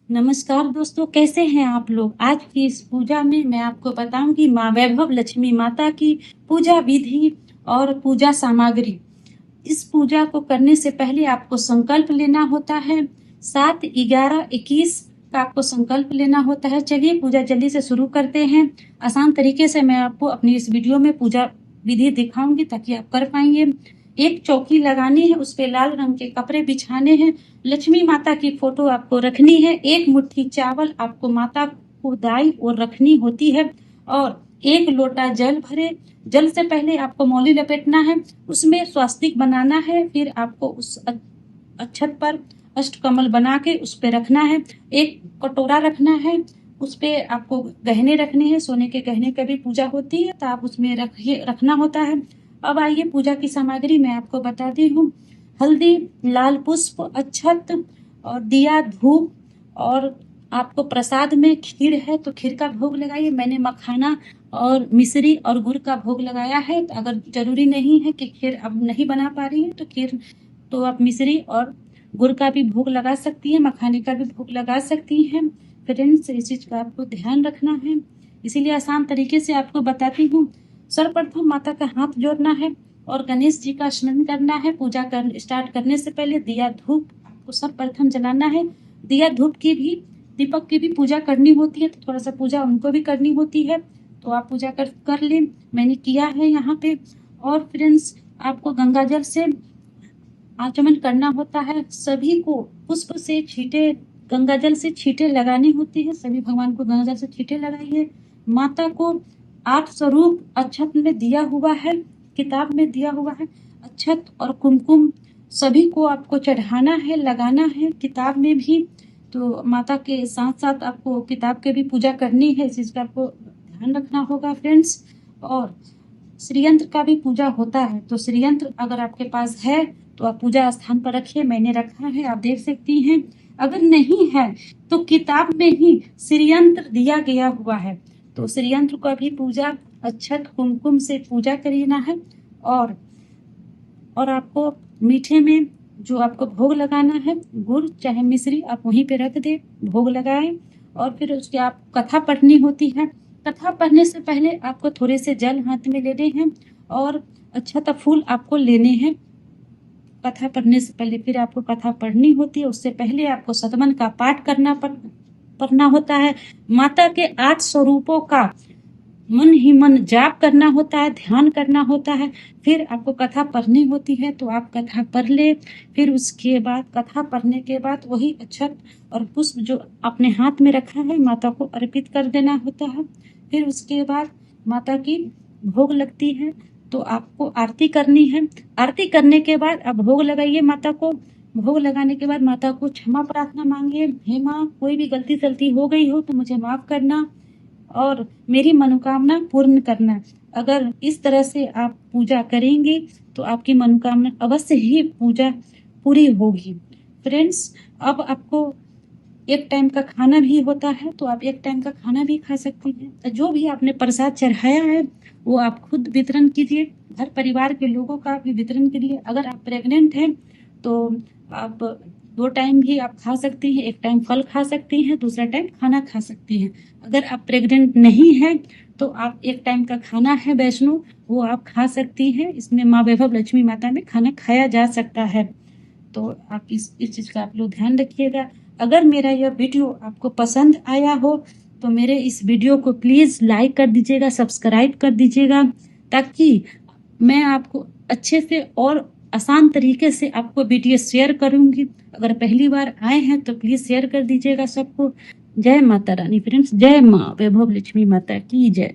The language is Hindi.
नमस्कार दोस्तों, कैसे हैं आप लोग। आज की इस पूजा में मैं आपको बताऊंगी माँ वैभव लक्ष्मी माता की पूजा विधि और पूजा सामग्री। इस पूजा को करने से पहले आपको संकल्प लेना होता है। 7/11/21 का आपको संकल्प लेना होता है। चलिए पूजा जल्दी से शुरू करते हैं। आसान तरीके से मैं आपको अपनी इस वीडियो में पूजा विधि दिखाऊंगी ताकि आप कर पाएंगे। एक चौकी लगानी है, उस पे लाल रंग के कपड़े बिछाने हैं। लक्ष्मी माता की फोटो आपको रखनी है। एक मुट्ठी चावल आपको माता को दाई और रखनी होती है और एक लोटा जल भरे। जल से पहले आपको मौली लपेटना है, उसमें स्वास्तिक बनाना है। फिर आपको उस अक्षत पर अष्टकमल बना के उस पे रखना है। एक कटोरा रखना है, उस पे आपको गहने रखने हैं। सोने के गहने का भी पूजा होती है तो आप उसमें रखना होता है। अब आइए पूजा की सामग्री मैं आपको बताती हूँ। हल्दी, लाल पुष्प, अक्षत और दिया, धूप और आपको प्रसाद में खीर है तो खीर का भोग लगाइए। मैंने मखाना और मिश्री और गुड़ का भोग लगाया है। तो अगर जरूरी नहीं है कि खीर अब नहीं बना पा रही है तो खीर तो आप मिश्री और गुड़ का भी भोग लगा सकती है, मखाने का भी भोग लगा सकती हैं। फ्रेंड्स, इस चीज का आपको ध्यान रखना है, इसीलिए आसान तरीके से आपको बताती हूँ। सर्वप्रथम माता का हाथ जोड़ना है और गणेश जी का स्मरण करना है। पूजा कर स्टार्ट करने से पहले दिया धूप आपको सर्वप्रथम जलाना है। दिया धूप की भी, दीपक की भी पूजा करनी होती है तो थोड़ा सा पूजा उनको भी करनी होती है। तो आप पूजा कर लें, मैंने किया है यहाँ पे। और फ्रेंड्स, आपको गंगा जल से आचमन करना होता है। सभी को पुष्प से छींटे, गंगा जल से छींटे लगानी होती है। सभी भगवान को गंगा जल से छींटे लगाइए। माता को 8 स्वरूप अक्षत में दिया हुआ है, किताब में दिया हुआ है। अक्षत और कुमकुम सभी को आपको चढ़ाना है, लगाना है, किताब में भी। तो माता के साथ साथ आपको किताब के भी पूजा करनी है, इस चीज का आपको ध्यान रखना होगा फ्रेंड्स। और श्रीयंत्र का भी पूजा होता है, तो श्रीयंत्र अगर आपके पास है तो आप पूजा स्थान पर रखिए। मैंने रखा है, आप देख सकती हैं। अगर नहीं है तो किताब में ही श्रीयंत्र दिया गया हुआ है, तो श्रीयंत्र का भी पूजा अक्षत कुमकुम से पूजा करना है। और आपको मीठे में जो आपको भोग लगाना है, गुड़ चाहे मिश्री आप वहीं पे रख दे, भोग लगाएं। और फिर उसके आप कथा पढ़नी होती है। कथा पढ़ने से पहले आपको थोड़े से जल हाथ में लेने हैं और अक्षत फूल आपको लेने हैं। कथा पढ़ने से पहले फिर आपको कथा पढ़नी होती है। उससे पहले आपको शतमन का पाठ पढ़ना होता है। माता के 8 स्वरूपों का मन ही मन जाप करना होता है, ध्यान करना होता है। फिर आपको कथा पढ़नी होती है तो आप कथा पढ़ ले। फिर उसके बाद कथा पढ़ने के बाद वही अक्षत और पुष्प जो अपने हाथ में रखा है माता को अर्पित कर देना होता है। फिर उसके बाद माता की भोग लगती है तो आपको आरती करनी है। आरती करने के बाद आप भोग लगाइए माता को। भोग लगाने के बाद माता को क्षमा प्रार्थना मांगिए। हे माँ, कोई भी गलती सलती हो गई हो तो मुझे माफ करना और मेरी मनोकामना पूर्ण करना। अगर इस तरह से आप पूजा करेंगे तो आपकी मनोकामना अवश्य ही पूजा पूरी होगी। फ्रेंड्स, अब आपको एक टाइम का खाना भी होता है तो आप एक टाइम का खाना भी खा सकती हैं। जो भी आपने प्रसाद चढ़ाया है वो आप खुद वितरण कीजिए, घर परिवार के लोगों का भी वितरण कीजिए। अगर आप प्रेग्नेंट हैं तो आप 2 टाइम भी आप खा सकती हैं। एक टाइम फल खा सकती हैं, दूसरा टाइम खाना खा सकती हैं। अगर आप प्रेग्नेंट नहीं हैं तो आप एक टाइम का खाना है वैष्णो, वो आप खा सकती हैं। इसमें माँ वैभव लक्ष्मी माता में खाना खाया जा सकता है। तो आप इस चीज़ का आप लोग ध्यान रखिएगा। अगर मेरा यह वीडियो आपको पसंद आया हो तो मेरे इस वीडियो को प्लीज़ लाइक कर दीजिएगा, सब्सक्राइब कर दीजिएगा, ताकि मैं आपको अच्छे से और आसान तरीके से आपको वीडियो शेयर करूंगी। अगर पहली बार आए हैं तो प्लीज़ शेयर कर दीजिएगा सबको। जय माता रानी फ्रेंड्स, जय माँ वैभव लक्ष्मी माता की जय।